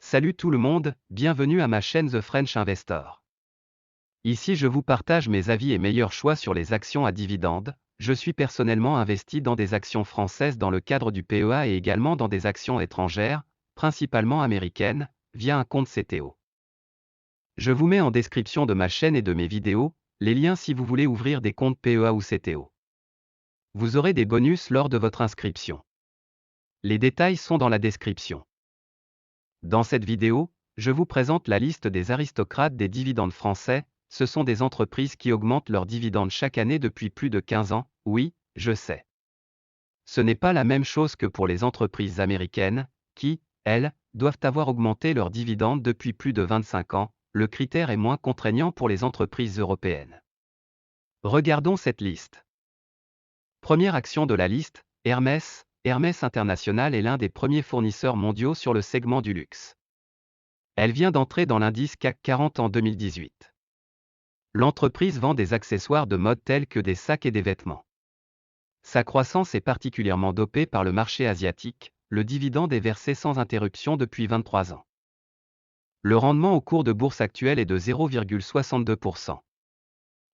Salut tout le monde, bienvenue à ma chaîne The French Investor. Ici je vous partage mes avis et meilleurs choix sur les actions à dividendes. Je suis personnellement investi dans des actions françaises dans le cadre du PEA et également dans des actions étrangères, principalement américaines, via un compte CTO. Je vous mets en description de ma chaîne et de mes vidéos, les liens si vous voulez ouvrir des comptes PEA ou CTO. Vous aurez des bonus lors de votre inscription. Les détails sont dans la description. Dans cette vidéo, je vous présente la liste des aristocrates des dividendes français. Ce sont des entreprises qui augmentent leurs dividendes chaque année depuis plus de 15 ans, oui, je sais. Ce n'est pas la même chose que pour les entreprises américaines, qui, elles, doivent avoir augmenté leurs dividendes depuis plus de 25 ans, le critère est moins contraignant pour les entreprises européennes. Regardons cette liste. Première action de la liste, Hermès. Hermès International est l'un des premiers fournisseurs mondiaux sur le segment du luxe. Elle vient d'entrer dans l'indice CAC 40 en 2018. L'entreprise vend des accessoires de mode tels que des sacs et des vêtements. Sa croissance est particulièrement dopée par le marché asiatique, le dividende est versé sans interruption depuis 23 ans. Le rendement au cours de bourse actuel est de 0,62%.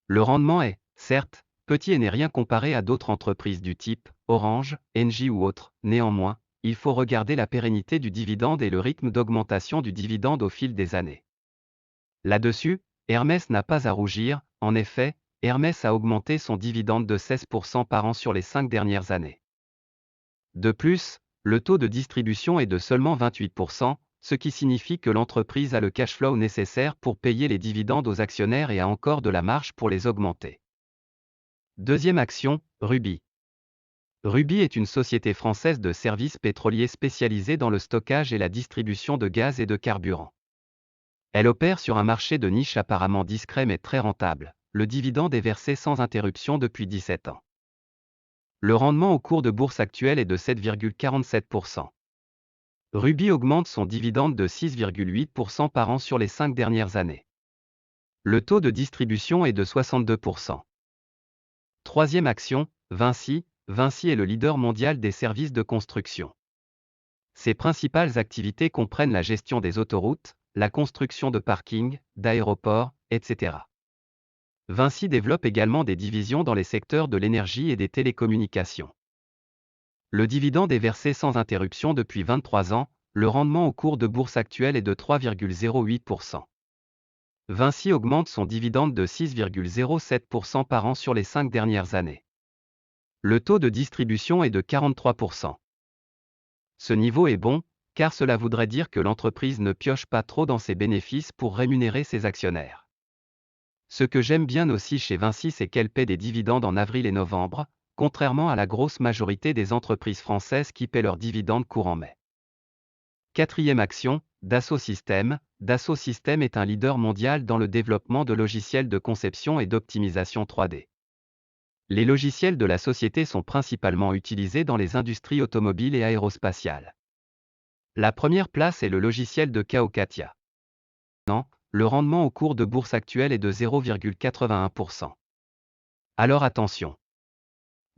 Le rendement est, certes, petit et n'est rien comparé à d'autres entreprises du type Orange, Engie ou autres, néanmoins, il faut regarder la pérennité du dividende et le rythme d'augmentation du dividende au fil des années. Là-dessus, Hermès n'a pas à rougir, en effet, Hermès a augmenté son dividende de 16% par an sur les 5 dernières années. De plus, le taux de distribution est de seulement 28%, ce qui signifie que l'entreprise a le cash flow nécessaire pour payer les dividendes aux actionnaires et a encore de la marge pour les augmenter. Deuxième action, Ruby. Ruby est une société française de services pétroliers spécialisée dans le stockage et la distribution de gaz et de carburant. Elle opère sur un marché de niche apparemment discret mais très rentable. Le dividende est versé sans interruption depuis 17 ans. Le rendement au cours de bourse actuel est de 7,47%. Ruby augmente son dividende de 6,8% par an sur les 5 dernières années. Le taux de distribution est de 62%. Troisième action, Vinci. Vinci est le leader mondial des services de construction. Ses principales activités comprennent la gestion des autoroutes, la construction de parkings, d'aéroports, etc. Vinci développe également des divisions dans les secteurs de l'énergie et des télécommunications. Le dividende est versé sans interruption depuis 23 ans, le rendement au cours de bourse actuel est de 3,08%. Vinci augmente son dividende de 6,07% par an sur les 5 dernières années. Le taux de distribution est de 43%. Ce niveau est bon, car cela voudrait dire que l'entreprise ne pioche pas trop dans ses bénéfices pour rémunérer ses actionnaires. Ce que j'aime bien aussi chez Vinci, c'est qu'elle paie des dividendes en avril et novembre, contrairement à la grosse majorité des entreprises françaises qui paient leurs dividendes courant mai. Quatrième action, Dassault Systèmes. Dassault Systèmes est un leader mondial dans le développement de logiciels de conception et d'optimisation 3D. Les logiciels de la société sont principalement utilisés dans les industries automobiles et aérospatiales. La première place est le logiciel de Kao Katia. Le rendement au cours de bourse actuel est de 0,81%. Alors attention.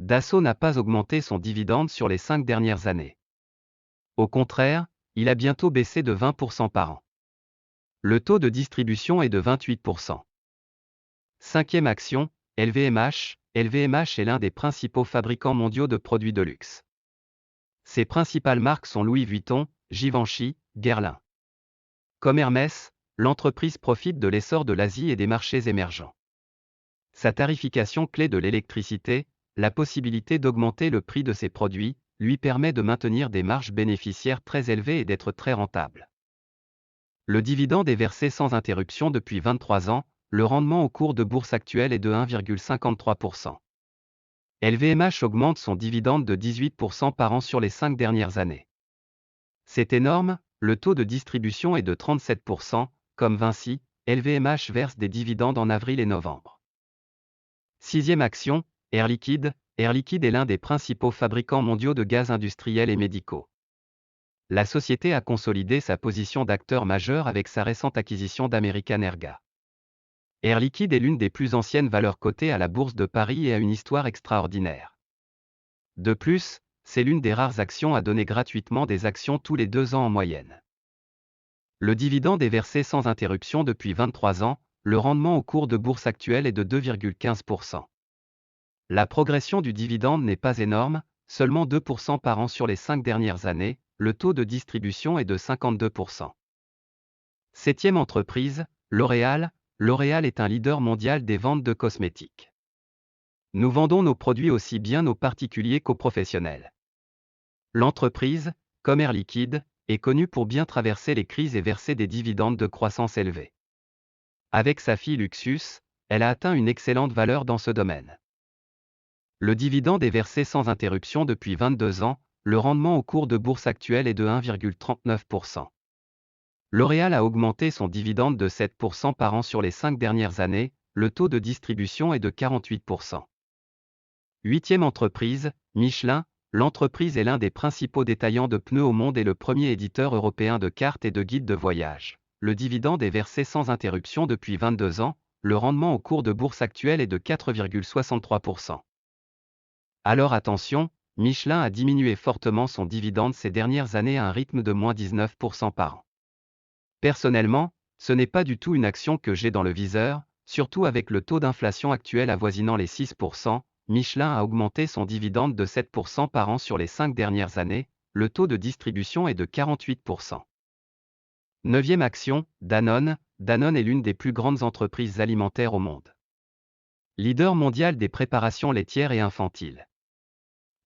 Dassault n'a pas augmenté son dividende sur les 5 dernières années. Au contraire, il a bientôt baissé de 20% par an. Le taux de distribution est de 28%. Cinquième action, LVMH. LVMH est l'un des principaux fabricants mondiaux de produits de luxe. Ses principales marques sont Louis Vuitton, Givenchy, Guerlain. Comme Hermès, l'entreprise profite de l'essor de l'Asie et des marchés émergents. Sa tarification clé de l'électricité, la possibilité d'augmenter le prix de ses produits, lui permet de maintenir des marges bénéficiaires très élevées et d'être très rentable. Le dividende est versé sans interruption depuis 23 ans, le rendement au cours de bourse actuel est de 1,53%. LVMH augmente son dividende de 18% par an sur les 5 dernières années. C'est énorme, le taux de distribution est de 37%, comme Vinci, LVMH verse des dividendes en avril et novembre. Sixième action, Air Liquide. Air Liquide est l'un des principaux fabricants mondiaux de gaz industriels et médicaux. La société a consolidé sa position d'acteur majeur avec sa récente acquisition d'American Airgas. Air Liquide est l'une des plus anciennes valeurs cotées à la Bourse de Paris et a une histoire extraordinaire. De plus, c'est l'une des rares actions à donner gratuitement des actions tous les 2 ans en moyenne. Le dividende est versé sans interruption depuis 23 ans, le rendement au cours de bourse actuel est de 2,15%. La progression du dividende n'est pas énorme, seulement 2% par an sur les 5 dernières années, le taux de distribution est de 52%. Septième entreprise, L'Oréal. L'Oréal est un leader mondial des ventes de cosmétiques. Nous vendons nos produits aussi bien aux particuliers qu'aux professionnels. L'entreprise, comme Air Liquide, est connue pour bien traverser les crises et verser des dividendes de croissance élevée. Avec sa fille Luxus, elle a atteint une excellente valeur dans ce domaine. Le dividende est versé sans interruption depuis 22 ans, le rendement au cours de bourse actuel est de 1,39%. L'Oréal a augmenté son dividende de 7% par an sur les 5 dernières années, le taux de distribution est de 48%. Huitième entreprise, Michelin. L'entreprise est l'un des principaux détaillants de pneus au monde et le premier éditeur européen de cartes et de guides de voyage. Le dividende est versé sans interruption depuis 22 ans, le rendement au cours de bourse actuel est de 4,63%. Alors attention, Michelin a diminué fortement son dividende ces dernières années à un rythme de moins 19% par an. Personnellement, ce n'est pas du tout une action que j'ai dans le viseur, surtout avec le taux d'inflation actuel avoisinant les 6%, Michelin a augmenté son dividende de 7% par an sur les 5 dernières années, le taux de distribution est de 48%. Neuvième action, Danone. Danone est l'une des plus grandes entreprises alimentaires au monde. Leader mondial des préparations laitières et infantiles.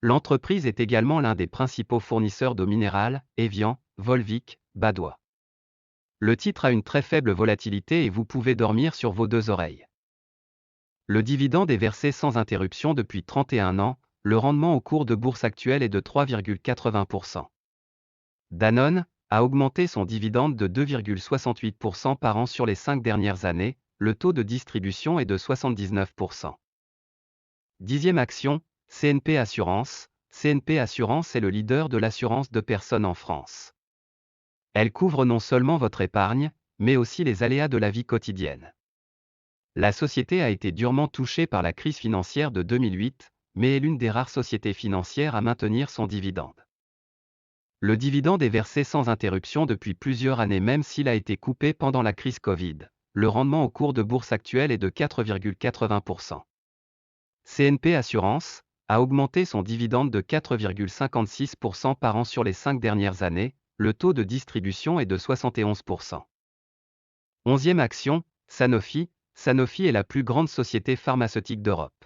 L'entreprise est également l'un des principaux fournisseurs d'eau minérale, Evian, Volvic, Badoit. Le titre a une très faible volatilité et vous pouvez dormir sur vos deux oreilles. Le dividende est versé sans interruption depuis 31 ans, le rendement au cours de bourse actuel est de 3,80%. Danone a augmenté son dividende de 2,68% par an sur les 5 dernières années, le taux de distribution est de 79%. Dixième action, CNP Assurance. CNP Assurance est le leader de l'assurance de personnes en France. Elle couvre non seulement votre épargne, mais aussi les aléas de la vie quotidienne. La société a été durement touchée par la crise financière de 2008, mais est l'une des rares sociétés financières à maintenir son dividende. Le dividende est versé sans interruption depuis plusieurs années même s'il a été coupé pendant la crise Covid. Le rendement au cours de bourse actuel est de 4,80%. CNP Assurance a augmenté son dividende de 4,56% par an sur les 5 dernières années, le taux de distribution est de 71%. Onzième action, Sanofi. Sanofi est la plus grande société pharmaceutique d'Europe.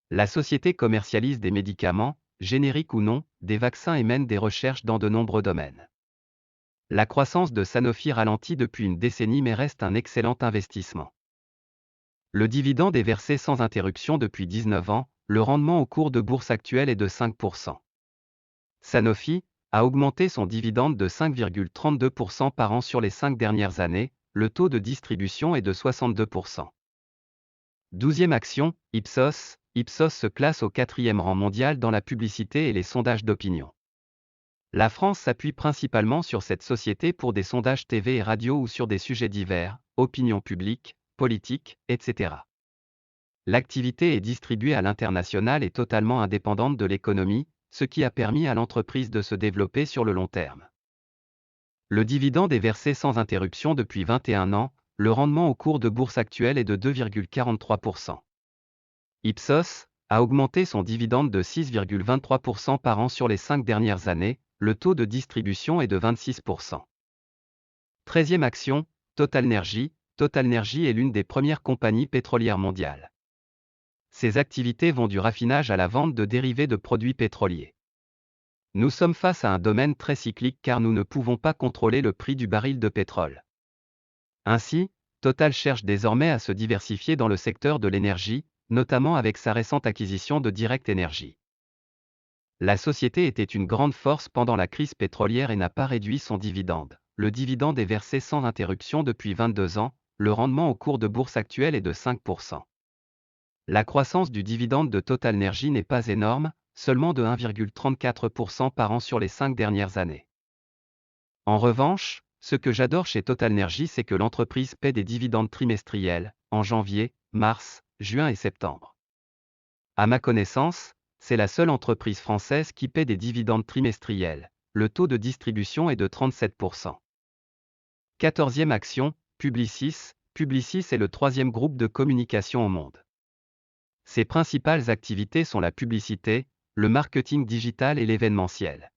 La société commercialise des médicaments, génériques ou non, des vaccins et mène des recherches dans de nombreux domaines. La croissance de Sanofi ralentit depuis une décennie mais reste un excellent investissement. Le dividende est versé sans interruption depuis 19 ans, le rendement au cours de bourse actuel est de 5%. Sanofi a augmenté son dividende de 5,32% par an sur les 5 dernières années, le taux de distribution est de 62%. Douzième action, Ipsos. Ipsos se classe au 4e rang mondial dans la publicité et les sondages d'opinion. La France s'appuie principalement sur cette société pour des sondages TV et radio ou sur des sujets divers, opinion publique, politique, etc. L'activité est distribuée à l'international et totalement indépendante de l'économie, ce qui a permis à l'entreprise de se développer sur le long terme. Le dividende est versé sans interruption depuis 21 ans, le rendement au cours de bourse actuel est de 2,43%. Ipsos a augmenté son dividende de 6,23% par an sur les 5 dernières années, le taux de distribution est de 26%. 13e action, TotalEnergies. TotalEnergies est l'une des premières compagnies pétrolières mondiales. Ses activités vont du raffinage à la vente de dérivés de produits pétroliers. Nous sommes face à un domaine très cyclique car nous ne pouvons pas contrôler le prix du baril de pétrole. Ainsi, Total cherche désormais à se diversifier dans le secteur de l'énergie, notamment avec sa récente acquisition de Direct Energy. La société était une grande force pendant la crise pétrolière et n'a pas réduit son dividende. Le dividende est versé sans interruption depuis 22 ans, le rendement au cours de bourse actuel est de 5%. La croissance du dividende de TotalEnergies n'est pas énorme, seulement de 1,34% par an sur les 5 dernières années. En revanche, ce que j'adore chez TotalEnergies c'est que l'entreprise paie des dividendes trimestriels, en janvier, mars, juin et septembre. À ma connaissance, c'est la seule entreprise française qui paie des dividendes trimestriels. Le taux de distribution est de 37%. 14e action, Publicis. Publicis est le troisième groupe de communication au monde. Ses principales activités sont la publicité, le marketing digital et l'événementiel.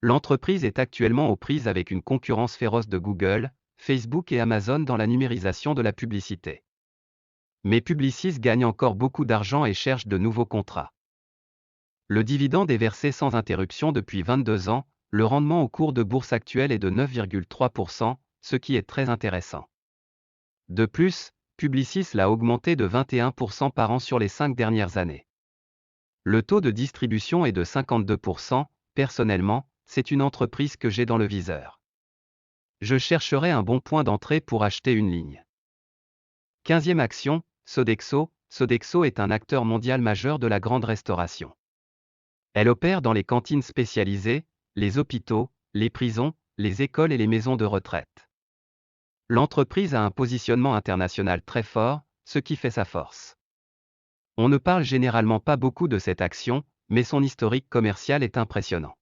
L'entreprise est actuellement aux prises avec une concurrence féroce de Google, Facebook et Amazon dans la numérisation de la publicité. Mais Publicis gagne encore beaucoup d'argent et cherche de nouveaux contrats. Le dividende est versé sans interruption depuis 22 ans, le rendement au cours de bourse actuel est de 9,3%, ce qui est très intéressant. De plus, Publicis l'a augmenté de 21% par an sur les 5 dernières années. Le taux de distribution est de 52%, personnellement, c'est une entreprise que j'ai dans le viseur. Je chercherai un bon point d'entrée pour acheter une ligne. 15e action, Sodexo. Sodexo est un acteur mondial majeur de la grande restauration. Elle opère dans les cantines spécialisées, les hôpitaux, les prisons, les écoles et les maisons de retraite. L'entreprise a un positionnement international très fort, ce qui fait sa force. On ne parle généralement pas beaucoup de cette action, mais son historique commercial est impressionnant.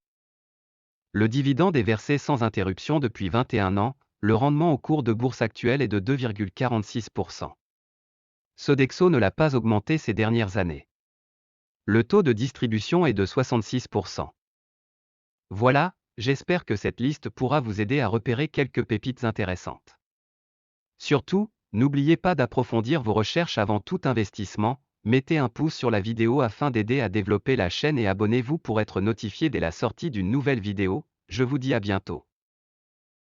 Le dividende est versé sans interruption depuis 21 ans, le rendement au cours de bourse actuel est de 2,46%. Sodexo ne l'a pas augmenté ces dernières années. Le taux de distribution est de 66%. Voilà, j'espère que cette liste pourra vous aider à repérer quelques pépites intéressantes. Surtout, n'oubliez pas d'approfondir vos recherches avant tout investissement, mettez un pouce sur la vidéo afin d'aider à développer la chaîne et abonnez-vous pour être notifié dès la sortie d'une nouvelle vidéo, je vous dis à bientôt.